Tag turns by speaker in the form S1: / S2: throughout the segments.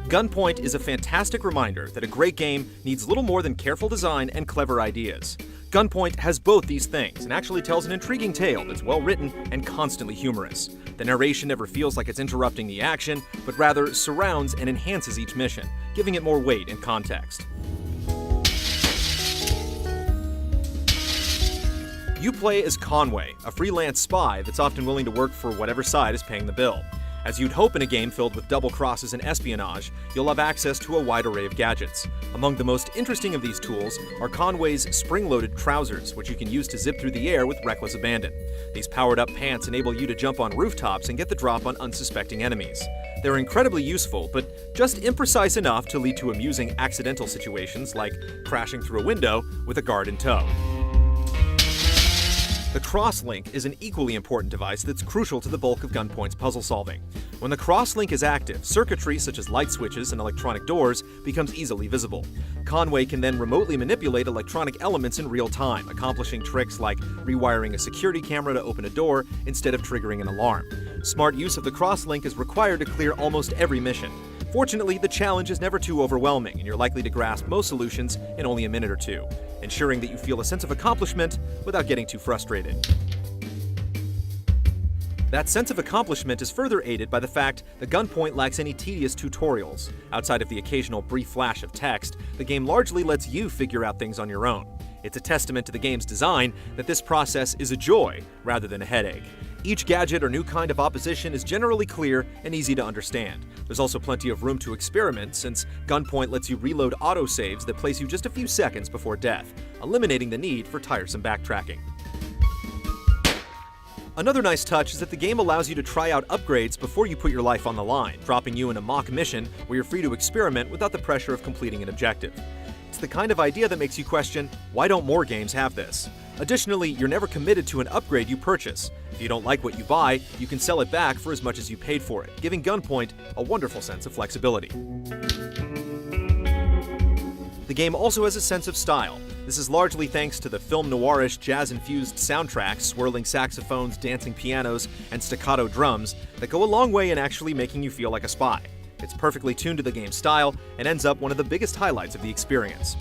S1: Gunpoint is a fantastic reminder that a great game needs little more than careful design and clever ideas. Gunpoint has both these things and actually tells an intriguing tale that's well written and constantly humorous. The narration never feels like it's interrupting the action, but rather surrounds and enhances each mission, giving it more weight and context. You play as Conway, a freelance spy that's often willing to work for whatever side is paying the bill. As you'd hope in a game filled with double crosses and espionage, you'll have access to a wide array of gadgets. Among the most interesting of these tools are Conway's spring-loaded trousers, which you can use to zip through the air with reckless abandon. These powered-up pants enable you to jump on rooftops and get the drop on unsuspecting enemies. They're incredibly useful, but just imprecise enough to lead to amusing accidental situations like crashing through a window with a guard in tow. The crosslink is an equally important device that's crucial to the bulk of Gunpoint's puzzle solving. When the crosslink is active, circuitry such as light switches and electronic doors becomes easily visible. Conway can then remotely manipulate electronic elements in real time, accomplishing tricks like rewiring a security camera to open a door instead of triggering an alarm. Smart use of the crosslink is required to clear almost every mission. Fortunately, the challenge is never too overwhelming, and you're likely to grasp most solutions in only a minute or two, ensuring that you feel a sense of accomplishment without getting too frustrated. That sense of accomplishment is further aided by the fact that Gunpoint lacks any tedious tutorials. Outside of the occasional brief flash of text, the game largely lets you figure out things on your own. It's a testament to the game's design that this process is a joy rather than a headache. Each gadget or new kind of opposition is generally clear and easy to understand. There's also plenty of room to experiment, since Gunpoint lets you reload autosaves that place you just a few seconds before death, eliminating the need for tiresome backtracking. Another nice touch is that the game allows you to try out upgrades before you put your life on the line, dropping you in a mock mission where you're free to experiment without the pressure of completing an objective. It's the kind of idea that makes you question, why don't more games have this? Additionally, you're never committed to an upgrade you purchase. If you don't like what you buy, you can sell it back for as much as you paid for it, giving Gunpoint a wonderful sense of flexibility. The game also has a sense of style. This is largely thanks to the film noirish, jazz-infused soundtracks, swirling saxophones, dancing pianos, and staccato drums that go a long way in actually making you feel like a spy. It's perfectly tuned to the game's style and ends up one of the biggest highlights of the experience.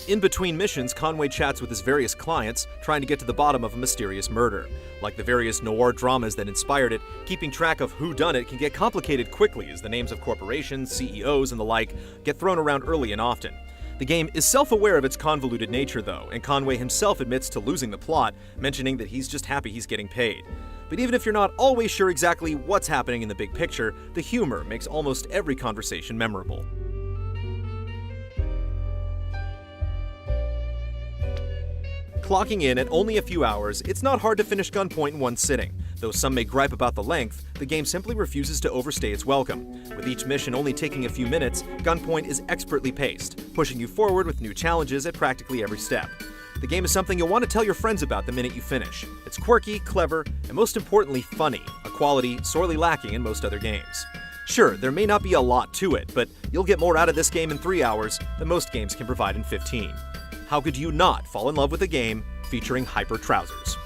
S1: In between missions, Conway chats with his various clients, trying to get to the bottom of a mysterious murder. Like the various noir dramas that inspired it, keeping track of whodunit can get complicated quickly as the names of corporations, CEOs, and the like get thrown around early and often. The game is self-aware of its convoluted nature, though, and Conway himself admits to losing the plot, mentioning that he's just happy he's getting paid. But even if you're not always sure exactly what's happening in the big picture, the humor makes almost every conversation memorable. Clocking in at only a few hours, it's not hard to finish Gunpoint in one sitting. Though some may gripe about the length, the game simply refuses to overstay its welcome. With each mission only taking a few minutes, Gunpoint is expertly paced, pushing you forward with new challenges at practically every step. The game is something you'll want to tell your friends about the minute you finish. It's quirky, clever, and most importantly funny, a quality sorely lacking in most other games. Sure, there may not be a lot to it, but you'll get more out of this game in 3 hours than most games can provide in 15. How could you not fall in love with a game featuring hyper trousers?